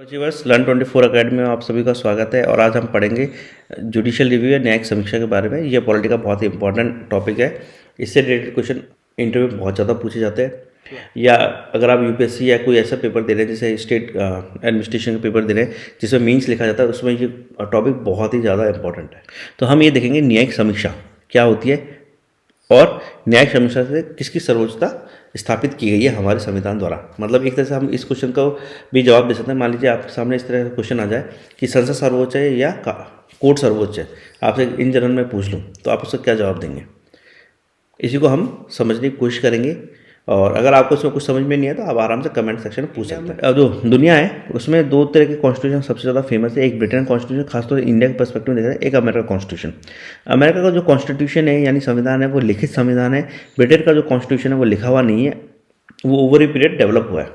Viewers learn 24 academy में आप सभी का स्वागत है। और आज हम पढ़ेंगे जुडिशियल रिव्यू या न्यायिक समीक्षा के बारे में। ये पॉलिटी का बहुत ही इंपॉर्टेंट टॉपिक है। इससे रिलेटेड क्वेश्चन इंटरव्यू में बहुत ज़्यादा पूछे जाते हैं। या अगर आप यूपीएससी या कोई ऐसा पेपर दे रहे हैं जैसे स्टेट एडमिनिस्ट्रेशन के पेपर दे रहे हैं जिसमें मीन्स लिखा जाता है, उसमें ये टॉपिक बहुत ही ज़्यादा इंपॉर्टेंट है। तो हम ये देखेंगे न्यायिक समीक्षा क्या होती है और न्यायिक समीक्षा से किसकी सर्वोच्चता स्थापित की गई है हमारे संविधान द्वारा। मतलब एक तरह से हम इस क्वेश्चन को भी जवाब दे सकते हैं। मान लीजिए आपके सामने इस तरह का क्वेश्चन आ जाए कि संसद सर्वोच्च है या कोर्ट सर्वोच्च है, आपसे इन जनरल में पूछ लूँ तो आप उसका क्या जवाब देंगे? इसी को हम समझने की कोशिश करेंगे। और अगर आपको इसमें कुछ समझ में नहीं है तो आप आराम से कमेंट सेक्शन में पूछ सकते हैं। जो दुनिया है उसमें दो तरह के कॉन्स्टिट्यूशन सबसे ज़्यादा फेमस है। एक ब्रिटेन कॉन्स्टिट्यूशन, खासतौर से इंडिया के पर्सपेक्टिव में देखा जाए, एक अमेरिका कॉन्स्टिट्यूशन। अमेरिका का जो कॉन्स्टिट्यूशन है यानी संविधान है वो लिखित संविधान है। ब्रिटेन का जो कॉन्स्टिट्यूशन है वो लिखा हुआ नहीं है, वो ओवर ए पीरियड डेवलप हुआ है।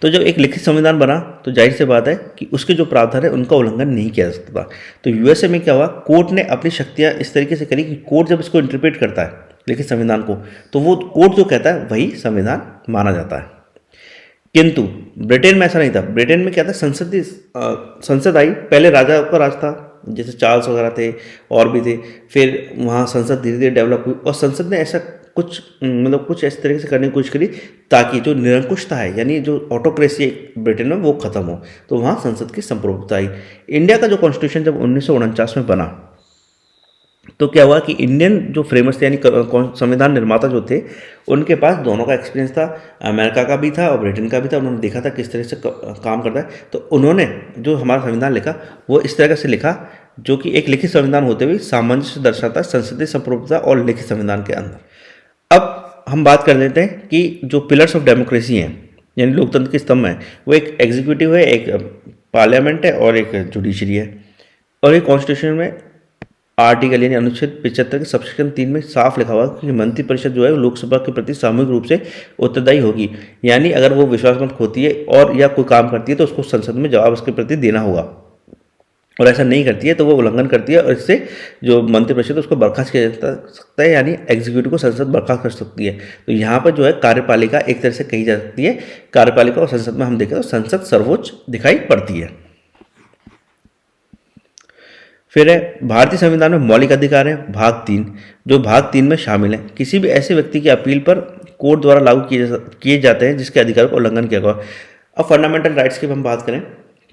तो जब एक लिखित संविधान बना तो जाहिर सी बात है कि उसके जो प्रावधान है उनका उल्लंघन नहीं किया जा सकता था। तो यूएसए में क्या हुआ, कोर्ट ने अपनी शक्तियाँ इस तरीके से करी कि कोर्ट जब इसको इंटरप्रेट करता है लिखित संविधान को, तो वो कोर्ट जो कहता है वही संविधान माना जाता है। किंतु ब्रिटेन में ऐसा नहीं था। ब्रिटेन में क्या था, संसद आई, पहले राजा का राज था, जैसे चार्ल्स वगैरह थे और भी थे। फिर वहाँ संसद धीरे धीरे डेवलप हुई और संसद ने ऐसा कुछ इस तरीके से करने की कोशिश करी ताकि जो निरंकुशता है यानी जो ऑटोक्रेसी है ब्रिटेन में वो खत्म हो। तो वहाँ संसद की संप्रभुता आई। इंडिया का जो कॉन्स्टिट्यूशन जब 1949 में बना तो क्या हुआ कि इंडियन जो फ्रेमर्स थे यानी संविधान निर्माता जो थे उनके पास दोनों का एक्सपीरियंस था, अमेरिका का भी था और ब्रिटेन का भी था। उन्होंने देखा था किस तरह से काम करता है। तो उन्होंने जो हमारा संविधान लिखा वो इस तरह से लिखा जो कि एक लिखित संविधान होते हुए सामंजस्य दर्शाता है संसदीय संप्रभुता और लिखित संविधान के अंदर। अब हम बात कर लेते हैं कि जो पिलर्स ऑफ डेमोक्रेसी हैं यानी लोकतंत्र के स्तंभ हैं, वो एक एग्जीक्यूटिव है, एक पार्लियामेंट है और एक जुडिशरी है। और एक कॉन्स्टिट्यूशन में आर्टिकल यानी अनुच्छेद 75 के सबसेक्शन 3 में साफ लिखा हुआ कि मंत्रिपरिषद जो है लोकसभा के प्रति सामूहिक रूप से उत्तरदायी होगी। यानी अगर वो विश्वास मत खोती है और या कोई काम करती है तो उसको संसद में जवाब उसके प्रति देना होगा, और ऐसा नहीं करती है तो वो उल्लंघन करती है और इससे जो मंत्रिपरिषद उसको बर्खास्त किया जा सकता है यानी एग्जीक्यूटिव को संसद बर्खास्त कर सकती है। तो यहाँ पर जो है कार्यपालिका एक तरह से कही जा सकती है। कार्यपालिका और संसद में हम देखें तो संसद सर्वोच्च दिखाई पड़ती है। फिर है भारतीय संविधान में मौलिक अधिकार है भाग 3, जो भाग 3 में शामिल है। किसी भी ऐसे व्यक्ति की अपील पर कोर्ट द्वारा लागू किए जाते हैं जिसके अधिकार का उल्लंघन किया गया। अब फंडामेंटल राइट्स की हम बात करें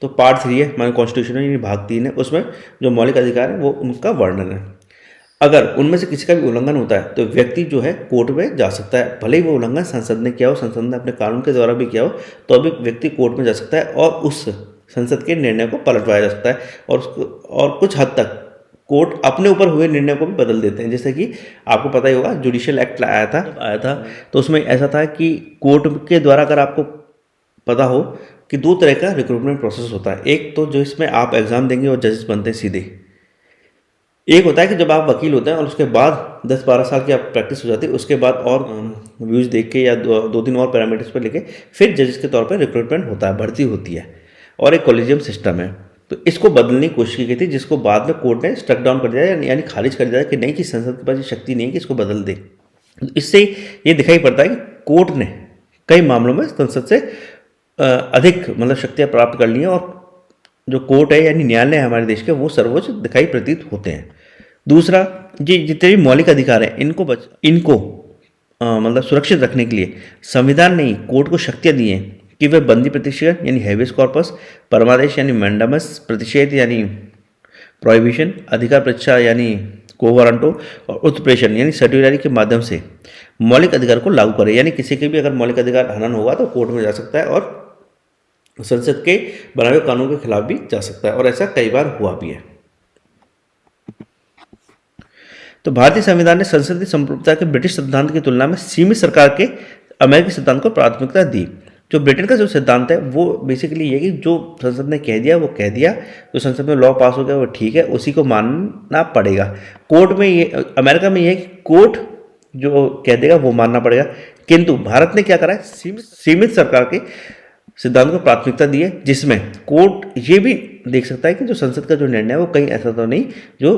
तो पार्ट 3 है हमारे कॉन्स्टिट्यूशन यानी भाग 3 है, उसमें जो मौलिक अधिकार है वो उनका वर्णन है। अगर उनमें से किसी का भी उल्लंघन होता है तो व्यक्ति जो है कोर्ट में जा सकता है, भले ही वो उल्लंघन संसद ने किया हो, संसद ने अपने कानून के द्वारा भी किया हो, तो भी व्यक्ति कोर्ट में जा सकता है और उस संसद के निर्णय को पलटवाया जा सकता है। और कुछ हद तक कोर्ट अपने ऊपर हुए निर्णय को भी बदल देते हैं। जैसे कि आपको पता ही होगा जुडिशियल एक्ट आया था तो उसमें ऐसा था कि कोर्ट के द्वारा, अगर आपको पता हो कि 2 तरह का रिक्रूटमेंट प्रोसेस होता है। एक तो जो इसमें आप एग्जाम देंगे और जजेस बनते हैं सीधे। एक होता है कि जब आप वकील होते हैं और उसके बाद 10-12 साल की आप प्रैक्टिस हो जाती है, उसके बाद और व्यूज देख के या 2-3 और पैरामीटर्स पर लेके फिर जजेस के तौर पर रिक्रूटमेंट होता है, भर्ती होती है। और एक कॉलेजियम सिस्टम है। तो इसको बदलने की कोशिश की गई थी जिसको बाद में कोर्ट ने स्ट्रक डाउन कर दिया यानी खारिज कर दिया कि नहीं, कि संसद के पास ये शक्ति नहीं है कि इसको बदल दे। इससे ये दिखाई पड़ता है कि कोर्ट ने कई मामलों में संसद से अधिक शक्तियाँ प्राप्त कर ली हैं और जो कोर्ट है यानी न्यायालय है हमारे देश के वो सर्वोच्च दिखाई प्रतीत होते हैं। दूसरा, ये जितने भी मौलिक अधिकार हैं इनको सुरक्षित रखने के लिए संविधान ने कोर्ट को शक्तियाँ दी हैं कि वह बंदी प्रतिषेध यानी हैबियस कॉर्पस, परमादेश यानी मैंडामस, प्रतिषेध यानी प्रोहिबिशन, अधिकार परीक्षा यानी को वारंटो और उत्प्रेषण यानी सर्टिलरी के माध्यम से मौलिक अधिकार को लागू करे। यानी किसी के भी अगर मौलिक अधिकार हनन होगा तो कोर्ट में जा सकता है और संसद के बनाए हुए कानून के खिलाफ भी जा सकता है, और ऐसा कई बार हुआ भी है। तो भारतीय संविधान ने संसदीय संप्रभुता के ब्रिटिश सिद्धांत की तुलना में सीमित सरकार के अमेरिकी सिद्धांत को प्राथमिकता दी। जो ब्रिटेन का जो सिद्धांत है वो बेसिकली ये कि जो संसद ने कह दिया वो कह दिया, जो संसद में लॉ पास हो गया वो ठीक है, उसी को मानना पड़ेगा। कोर्ट में ये, अमेरिका में ये है कि कोर्ट जो कह देगा वो मानना पड़ेगा। किंतु भारत ने क्या करा है, सीमित सरकार के सिद्धांत को प्राथमिकता दी है, जिसमें कोर्ट ये भी देख सकता है कि जो संसद का जो निर्णय है वो कहीं ऐसा तो नहीं जो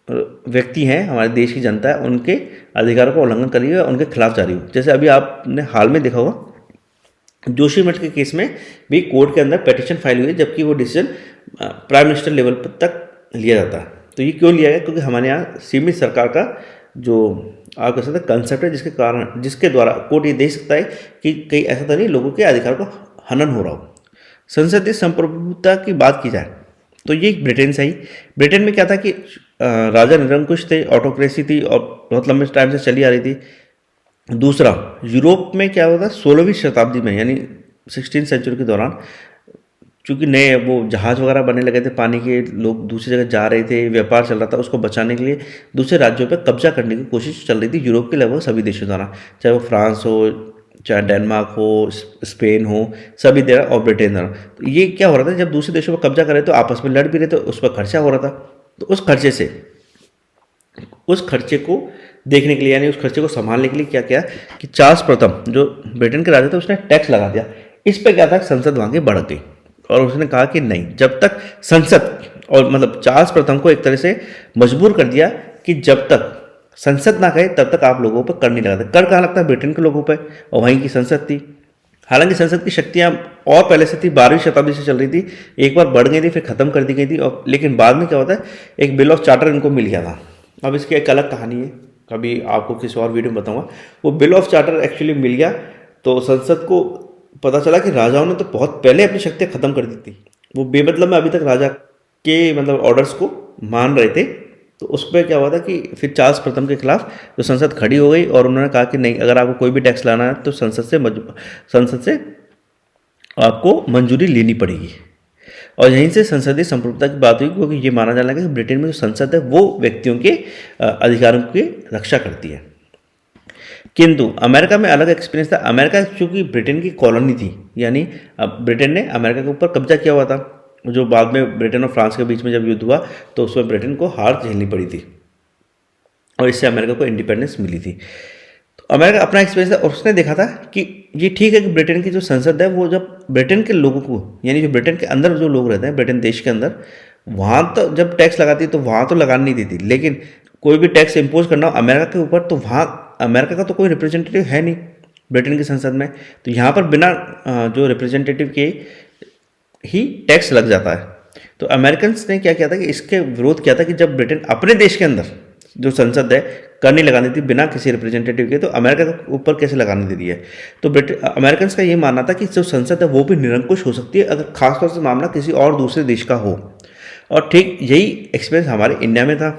व्यक्ति हैं, हमारे देश की जनता है, उनके अधिकारों का उल्लंघन कर रही है, उनके खिलाफ जा रही हो। जैसे अभी आपने हाल में देखा होगा जोशीमठ के केस में भी कोर्ट के अंदर पिटीशन फाइल हुई है, जबकि वो डिसीजन प्राइम मिनिस्टर लेवल पर तक लिया जाता है। तो ये क्यों लिया गया? क्योंकि हमारे यहाँ सीमित सरकार का जो आप कह सकते हैं कंसेप्ट है, जिसके द्वारा कोर्ट ये देख सकता है कि कहीं ऐसा तो नहीं लोगों के अधिकार को हनन हो रहा हो। संसदीय संप्रभुता की बात की जाए तो ये ब्रिटेन से ही। ब्रिटेन में क्या था कि राजा निरंकुश थे, ऑटोक्रेसी थी और बहुत लंबे टाइम से चली आ रही थी। दूसरा, यूरोप में क्या होता, 16वीं शताब्दी में यानी 16th सेंचुरी के दौरान, चूँकि नए वो जहाज़ वगैरह बनने लगे थे पानी के, लोग दूसरी जगह जा रहे थे, व्यापार चल रहा था, उसको बचाने के लिए दूसरे राज्यों पर कब्जा करने की कोशिश चल रही थी यूरोप के लगभग सभी देशों द्वारा, चाहे वो फ्रांस हो, चाहे डेनमार्क हो, स्पेन हो, सभी द्वारा और ब्रिटेन द्वारा। तो ये क्या हो रहा था, जब दूसरे देशों पर कब्जा कर रहे तो आपस में लड़ भी रहे, तो उस पर खर्चा हो रहा था। तो उस खर्चे को देखने के लिए, यानी उस खर्चे को संभालने के लिए क्या किया कि चार्ल्स प्रथम जो ब्रिटेन के राजा थे उसने टैक्स लगा दिया। इस पर क्या था, संसद वहाँ की बढ़ गई और उसने कहा कि नहीं, जब तक संसद, और मतलब चार्ल्स प्रथम को एक तरह से मजबूर कर दिया कि जब तक संसद ना कहे तब तक आप लोगों पर कर नहीं लगाते। कर कहाँ लगता है, ब्रिटेन के लोगों पर, और वहीं की संसद थी। हालांकि संसद की शक्तियाँ और पहले से थी, 12वीं शताब्दी से चल रही थी, एक बार बढ़ गई थी फिर ख़त्म कर दी गई थी, और लेकिन बाद में क्या होता है, एक बिल ऑफ चार्टर इनको मिल गया था। अब इसकी एक अलग कहानी है, कभी आपको किसी और वीडियो में बताऊंगा। वो बिल ऑफ चार्टर एक्चुअली मिल गया तो संसद को पता चला कि राजाओं ने तो बहुत पहले अपनी शक्तियाँ खत्म कर दी थी, वो बेमतलब में अभी तक राजा के मतलब ऑर्डर्स को मान रहे थे। तो उस पर क्या हुआ था कि फिर चार्ल्स प्रथम के खिलाफ जो संसद खड़ी हो गई और उन्होंने कहा कि नहीं, अगर आपको कोई भी टैक्स लाना है तो संसद से आपको मंजूरी लेनी पड़ेगी। और यहीं से संसदीय संप्रभुता की बात हुई, क्योंकि ये माना जाने लगा कि ब्रिटेन में जो संसद है वो व्यक्तियों के अधिकारों की रक्षा करती है। किंतु अमेरिका में अलग एक्सपीरियंस था। अमेरिका चूंकि ब्रिटेन की कॉलोनी थी, यानी ब्रिटेन ने अमेरिका के ऊपर कब्जा किया हुआ था, जो बाद में ब्रिटेन और फ्रांस के बीच में जब युद्ध हुआ तो उसमें ब्रिटेन को हार झेलनी पड़ी थी और इससे अमेरिका को इंडिपेंडेंस मिली थी। तो अमेरिका अपना एक्सपीरियंस था और उसने देखा था कि ये ठीक है कि ब्रिटेन की जो संसद है वो जब ब्रिटेन के लोगों को, यानी जो ब्रिटेन के अंदर जो लोग रहते हैं ब्रिटेन देश के अंदर, वहाँ तो जब टैक्स लगाती है तो वहाँ तो लगानी नहीं देती, लेकिन कोई भी टैक्स इम्पोज करना हो अमेरिका के ऊपर तो वहाँ अमेरिका का तो कोई रिप्रेजेंटेटिव है नहीं ब्रिटेन की संसद में, तो यहाँ पर बिना जो रिप्रेजेंटेटिव के ही टैक्स लग जाता है। तो अमेरिकन ने क्या किया था कि इसके विरोध किया था कि जब ब्रिटेन अपने देश के अंदर जो संसद है कर नहीं लगानी थी बिना किसी रिप्रेजेंटेटिव के, तो अमेरिका के ऊपर कैसे लगाने दे रही है। तो अमेरिकन का ये मानना था कि जो संसद है वो भी निरंकुश हो सकती है अगर खासतौर से मामला किसी और दूसरे देश का हो। और ठीक यही एक्सपीरियंस हमारे इंडिया में था।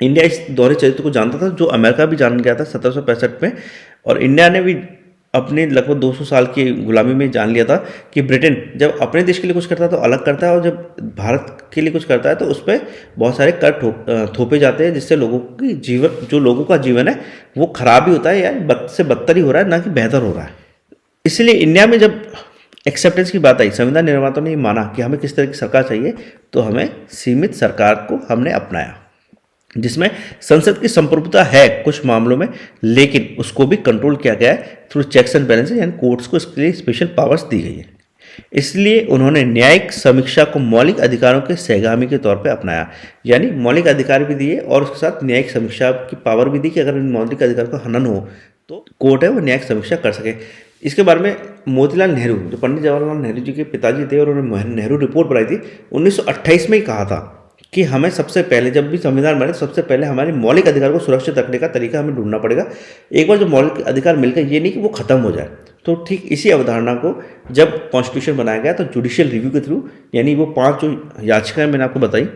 इंडिया इस दोहरे चरित्र को जानता था जो अमेरिका भी जान गया था 1765 में, और इंडिया ने भी अपने लगभग 200 साल की गुलामी में जान लिया था कि ब्रिटेन जब अपने देश के लिए कुछ करता है तो अलग करता है, और जब भारत के लिए कुछ करता है तो उस पर बहुत सारे कर थोपे जाते हैं, जिससे लोगों का जीवन है वो खराब ही होता है या बद से बदतर ही हो रहा है, ना कि बेहतर हो रहा है। इसलिए इंडिया में जब एक्सेप्टेंस की बात आई, संविधान निर्माताओं ने माना कि हमें किस तरह की सरकार चाहिए, तो हमें सीमित सरकार को हमने अपनाया, जिसमें संसद की संप्रभुता है कुछ मामलों में, लेकिन उसको भी कंट्रोल किया गया है थ्रू चेक्स एंड बैलेंसेस, यानी कोर्ट्स को इसके लिए स्पेशल पावर्स दी गई है। इसलिए उन्होंने न्यायिक समीक्षा को मौलिक अधिकारों के सहगामी के तौर पर अपनाया, यानी मौलिक अधिकार भी दिए और उसके साथ न्यायिक समीक्षा की पावर भी दी कि अगर इन मौलिक अधिकार का हनन हो तो कोर्ट है वो न्यायिक समीक्षा कर सके। इसके बारे में मोतीलाल नेहरू, जो पंडित जवाहरलाल नेहरू जी के पिताजी थे, और उन्होंने नेहरू रिपोर्ट बनाई थी 1928 में ही कहा था कि हमें सबसे पहले जब भी संविधान बने सबसे पहले हमारे मौलिक अधिकार को सुरक्षित रखने का तरीका हमें ढूंढना पड़ेगा। एक बार जो मौलिक अधिकार मिल गए, ये नहीं कि वो खत्म हो जाए। तो ठीक इसी अवधारणा को जब कॉन्स्टिट्यूशन बनाया गया तो जुडिशियल रिव्यू के थ्रू, यानी वो 5 जो याचिकाएं मैंने आपको बताई,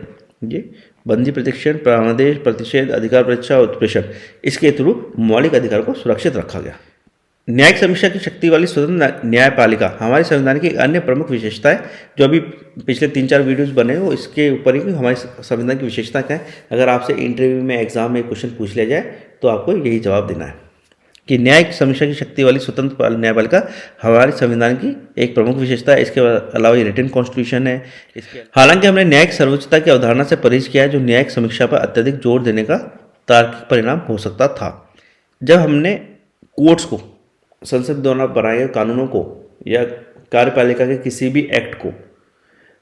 ये बंदी प्रतिक्षण, प्राणादेश, प्रतिषेध, अधिकार परीक्षा और उत्प्रेषण, इसके थ्रू मौलिक अधिकार को सुरक्षित रखा गया। न्यायिक समीक्षा की शक्ति वाली स्वतंत्र न्यायपालिका हमारे संविधान की एक अन्य प्रमुख विशेषता है, जो अभी पिछले 3-4 वीडियोस बने वो इसके ऊपर ही हमारे संविधान की विशेषता क्या है। अगर आपसे इंटरव्यू में एग्जाम में क्वेश्चन पूछ लिया जाए तो आपको यही जवाब देना है कि न्यायिक समीक्षा की शक्ति वाली स्वतंत्र न्यायपालिका हमारे संविधान की एक प्रमुख विशेषता है। इसके अलावा ये रिटन कॉन्स्टिट्यूशन है। हालांकि हमने न्यायिक सर्वोच्चता की अवधारणा से परहेज किया है, जो न्यायिक समीक्षा पर अत्यधिक जोर देने का तार्किक परिणाम हो सकता था। जब हमने कोर्ट्स को, संसद द्वारा बनाए गए कानूनों को या कार्यपालिका के किसी भी एक्ट को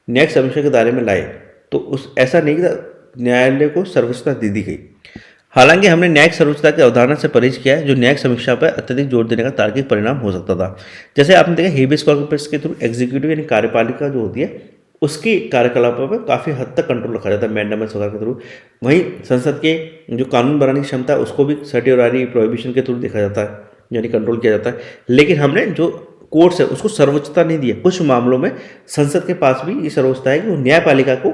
न्यायिक समीक्षा के दायरे में लाए, तो उस ऐसा नहीं कि न्यायालय को सर्वोच्चता दे दी गई। हालांकि हमने न्यायिक सर्वोच्चता की अवधारणा से परहेज किया है, जो न्यायिक समीक्षा पर अत्यधिक जोर देने का तार्किक परिणाम हो सकता था। जैसे आपने देखा हेबियस कॉर्पस के थ्रू एग्जीक्यूटिव यानी कार्यपालिका जो होती है उसकी कार्यकलापों पर काफ़ी हद तक कंट्रोल रखा जाता है मैंडेमस वगैरह के थ्रू। वहीं संसद के जो कानून बनाने की क्षमता है उसको भी सर्टियोरारी प्रोहिबिशन के थ्रू देखा जाता है, यानी कंट्रोल किया जाता है। लेकिन हमने जो कोर्ट्स है उसको सर्वोच्चता नहीं दी है। कुछ मामलों में संसद के पास भी ये सर्वोच्चता है कि वो न्यायपालिका को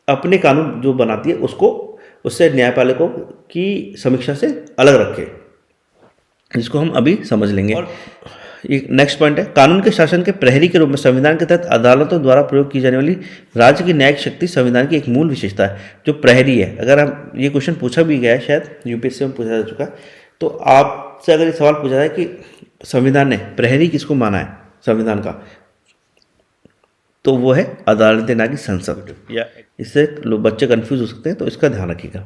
अपने कानून जो बनाती है उसको उससे न्यायपालिकों की समीक्षा से अलग रखे, जिसको हम अभी समझ लेंगे। और ये नेक्स्ट पॉइंट है, कानून के शासन के प्रहरी के रूप में संविधान के तहत अदालतों द्वारा प्रयोग की जाने वाली राज्य की न्यायिक शक्ति संविधान की एक मूल विशेषता है। जो प्रहरी है, अगर हम ये क्वेश्चन पूछा भी गया है, शायद यूपीएससी में पूछा जा चुका है, तो आपसे अगर ये सवाल पूछा जाए कि संविधान ने प्रहरी किसको माना है संविधान का, तो वो है अदालतें ना कि संसद। या इससे लोग बच्चे कंफ्यूज हो सकते हैं, तो इसका ध्यान रखिएगा।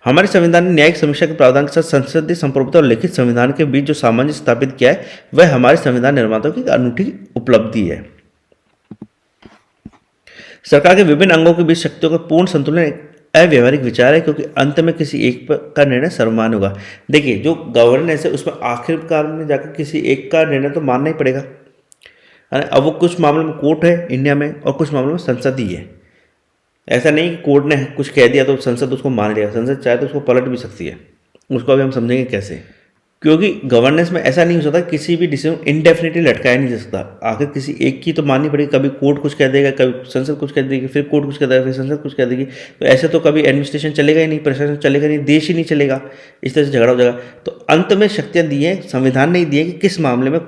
हमारे संविधान ने न्यायिक समीक्षा के प्रावधान के साथ संसदीय संप्रभुता और लिखित संविधान के बीच जो सामंजस्य स्थापित किया है वह हमारे संविधान निर्माताओं की अनूठी उपलब्धि है। सरकार के विभिन्न अंगों के बीच शक्तियों का पूर्ण संतुलन एक अव्यवहारिक विचार है, क्योंकि अंत में किसी एक का निर्णय सर्वमान्य होगा। देखिए, जो गवर्नेंस है उसमें आखिरकार में जाकर किसी एक का निर्णय तो मानना ही पड़ेगा। अब वो कुछ मामलों में कोर्ट है इंडिया में और कुछ मामलों में संसद ही है। ऐसा नहीं कि कोर्ट ने कुछ कह दिया तो संसद उसको मान लिया, संसद चाहे तो उसको पलट भी सकती है। उसको अभी हम समझेंगे कैसे, क्योंकि गवर्नेंस में ऐसा नहीं हो सकता, किसी भी डिसीजन इनडेफिनेटली लटकाया नहीं जा सकता। आखिर किसी एक की तो माननी पड़ेगी। कभी कोर्ट कुछ कह देगा, कभी संसद कुछ कह देगी, फिर कोर्ट कुछ कह देगा, फिर संसद कुछ कह देगी। तो ऐसे तो कभी एडमिनिस्ट्रेशन चलेगा ही नहीं, प्रशासन चलेगा नहीं, देश ही नहीं चलेगा। इस तरह से झगड़ा हो जाएगा। तो अंत में शक्तियाँ दी हैं, संविधान ने दी है कि किस मामले में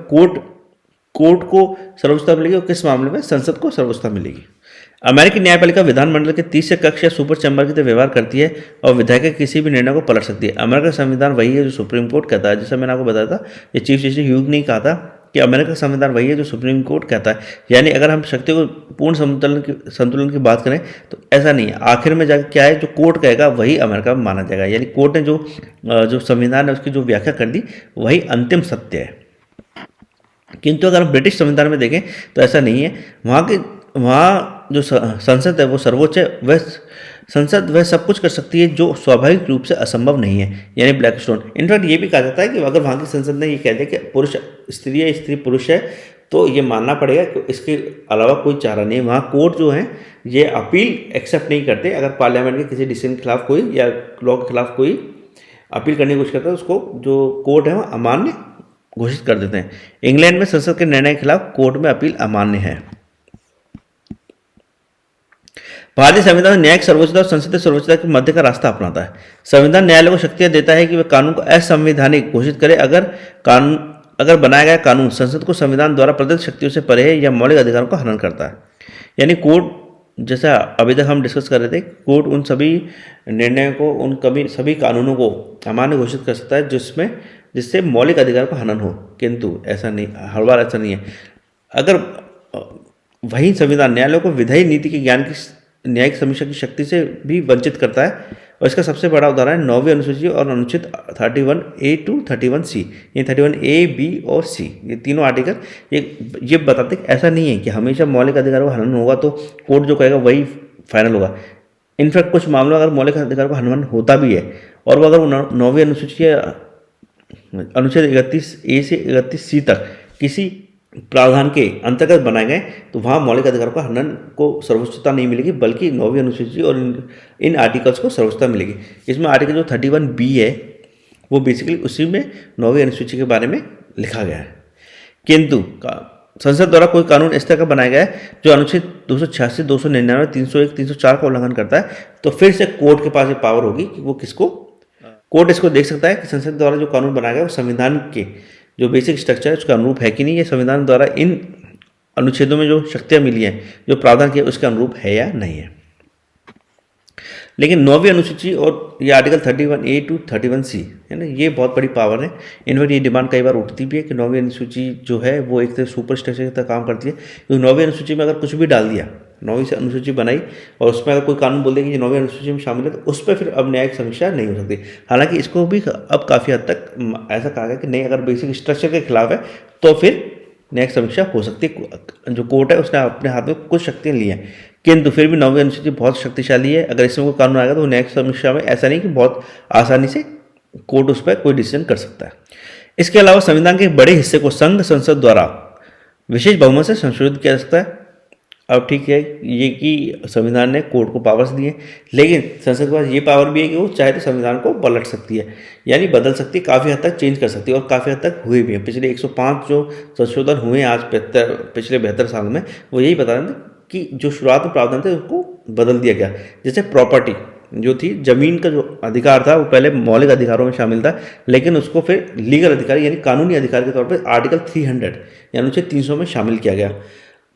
कोर्ट को सर्वोच्चता मिलेगी और किस मामले में संसद को सर्वोच्चता मिलेगी। अमेरिकी न्यायपालिका विधानमंडल के तीसरे कक्ष या सुपर चैम्बर की तरह व्यवहार करती है और विधायक के किसी भी निर्णय को पलट सकती है। अमेरिका का संविधान वही है जो सुप्रीम कोर्ट कहता है। जैसा मैंने आपको बताया था, ये चीफ जस्टिस ह्यूग ने कहा था कि अमेरिका का संविधान वही है जो सुप्रीम कोर्ट कहता है। यानी अगर हम शक्ति को पूर्ण संतुलन की बात करें तो ऐसा नहीं है। आखिर में जाकर क्या है, जो कोर्ट कहेगा वही अमेरिका में माना जाएगा। यानी कोर्ट ने जो संविधान है उसकी जो व्याख्या कर दी वही अंतिम सत्य है। किंतु अगर हम ब्रिटिश संविधान में देखें तो ऐसा नहीं है। वहाँ जो संसद है वो सर्वोच्च है। संसद वह सब कुछ कर सकती है जो स्वाभाविक रूप से असंभव नहीं है, यानी ब्लैक स्टोन। इनफैक्ट ये भी कहा जाता है कि अगर वहाँ की संसद ने ये कह दिया कि पुरुष स्त्री है, स्त्री पुरुष है, तो ये मानना पड़ेगा कि इसके अलावा कोई चारा नहीं है। वहाँ कोर्ट जो है ये अपील एक्सेप्ट नहीं करते। अगर पार्लियामेंट के किसी डिसीजन के खिलाफ कोई या लॉ के खिलाफ कोई अपील करने की कोशिश करता है, उसको जो कोर्ट है वो अमान्य घोषित कर देते हैं। इंग्लैंड में संसद के निर्णय के खिलाफ कोर्ट में अपील अमान्य है। भारतीय संविधान में न्यायिक सर्वोच्चता और संसदीय सर्वोच्चता के मध्य का रास्ता अपनाता है। संविधान न्यायालय को शक्तियां देता है कि वह कानून को असंवैधानिक घोषित करे अगर बनाया गया कानून संसद को संविधान द्वारा प्रदत्त शक्तियों से परे है या मौलिक अधिकारों का हनन करता है। यानी कोर्ट, जैसा अभी तक हम डिस्कस कर रहे थे, कोर्ट उन सभी निर्णयों को सभी कानूनों को अमान्य घोषित कर सकता है जिससे मौलिक अधिकार का हनन हो। किंतु ऐसा नहीं, हर बार ऐसा नहीं है। अगर वही संविधान न्यायालय को विधायी नीति के ज्ञान की न्यायिक समीक्षा की शक्ति से भी वंचित करता है, और इसका सबसे बड़ा उदाहरण है 9वीं अनुसूची और अनुच्छेद 31A to 31C। ये 31A, B और C, ये तीनों आर्टिकल ये बताते हैं कि ऐसा नहीं है कि हमेशा मौलिक अधिकारों का हनन होगा तो कोर्ट जो कहेगा वही फाइनल होगा। इनफैक्ट कुछ मामलों में अगर मौलिक अधिकारों का हनन होता भी है और वो अगर 9वीं अनुसूची या अनुच्छेद 31A से 31C तक किसी प्रावधान के अंतर्गत बनाए गए, तो वहाँ मौलिक अधिकारों का हनन को सर्वोच्चता नहीं मिलेगी, बल्कि 9वीं अनुसूची और इन आर्टिकल्स को सर्वोच्चता मिलेगी। इसमें आर्टिकल जो 31B है वो बेसिकली उसी में 9वीं अनुसूची के बारे में लिखा गया है। किंतु संसद द्वारा कोई कानून इस तरह का बनाया गया है जो अनुच्छेद 286, 299, 301, 304 का उल्लंघन करता है, तो फिर से कोर्ट के पास ये पावर होगी कि वो कोर्ट इसको देख सकता है कि संसद द्वारा जो कानून बनाया गया वो संविधान के जो बेसिक स्ट्रक्चर है उसका अनुरूप है कि नहीं, ये संविधान द्वारा इन अनुच्छेदों में जो शक्तियाँ मिली हैं, जो प्रावधान किया, उसके अनुरूप है या नहीं है। लेकिन 9वीं अनुसूची और ये आर्टिकल 31A to 31C है ना, ये बहुत बड़ी पावर है। इनफैक्ट ये डिमांड कई बार उठती भी है कि 9वीं अनुसूची जो है वो एक तरह सुपर स्ट्रक्चर की तरह काम करती है। क्योंकि 9वीं अनुसूची में अगर कुछ भी डाल दिया, 9वीं से अनुसूची बनाई और उसमें अगर कोई कानून बोल देगा कि 9वीं अनुसूची में शामिल है, तो उस पर फिर अब न्यायिक समीक्षा नहीं हो सकती। हालांकि इसको भी अब काफ़ी हद तक ऐसा कहा गया कि नहीं, अगर बेसिक स्ट्रक्चर के खिलाफ है तो फिर न्यायिक समीक्षा हो सकती है। जो कोर्ट है उसने अपने हाथ में कुछ शक्तियाँ ली हैं, किंतु फिर भी 9वीं अनुसूची बहुत शक्तिशाली है। अगर इसमें कोई कानून आएगा तो नेक्स्ट समीक्षा में ऐसा नहीं कि बहुत आसानी से कोर्ट उस पर कोई डिसीजन कर सकता है। इसके अलावा संविधान के एक बड़े हिस्से को संघ संसद द्वारा विशेष बहुमत से संशोधित किया जा सकता है। अब ठीक है, ये कि संविधान ने कोर्ट को पावर्स दिए, लेकिन संसद के पास ये पावर भी है कि वो चाहे तो संविधान को पलट सकती है, यानी बदल सकती है, काफ़ी हद तक चेंज कर सकती है, और काफ़ी हद तक हुए भी हैं। पिछले 105 जो संशोधन हुए हैं आज पिछले 72 साल में, वो यही बता रहे थे कि जो शुरुआत में प्रावधान थे उसको बदल दिया गया। जैसे प्रॉपर्टी जो थी, जमीन का जो अधिकार था वो पहले मौलिक अधिकारों में शामिल था, लेकिन उसको फिर लीगल अधिकार यानी कानूनी अधिकार के तौर पर आर्टिकल 300 यानी अनुच्छेद 300 में शामिल किया गया।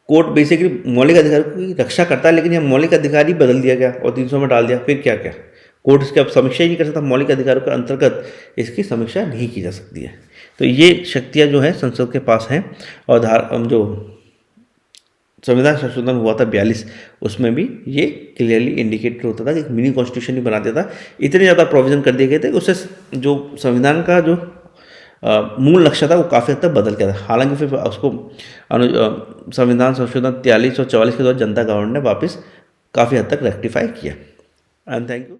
कोर्ट बेसिकली मौलिक अधिकार की रक्षा करता है, लेकिन यह मौलिक अधिकार ही बदल दिया गया और 300 में डाल दिया। फिर क्या क्या कोर्ट इसकी अब समीक्षा ही नहीं कर सकता, मौलिक अधिकारों के अंतर्गत इसकी समीक्षा नहीं की जा सकती है। तो ये शक्तियाँ जो है संसद के पास हैं। और जो संविधान संशोधन हुआ था 42, उसमें भी ये क्लियरली इंडिकेट होता था कि एक मिनी कॉन्स्टिट्यूशन ही बना दिया था। इतने ज़्यादा प्रोविजन कर दिए गए थे, उससे जो संविधान का जो मूल लक्ष्य था वो काफ़ी हद तक बदल गया था। हालांकि फिर उसको संविधान संशोधन 43 और 44 के दौरान जनता गवर्नमेंट ने वापस काफ़ी हद तक रेक्टिफाई किया। And thank you.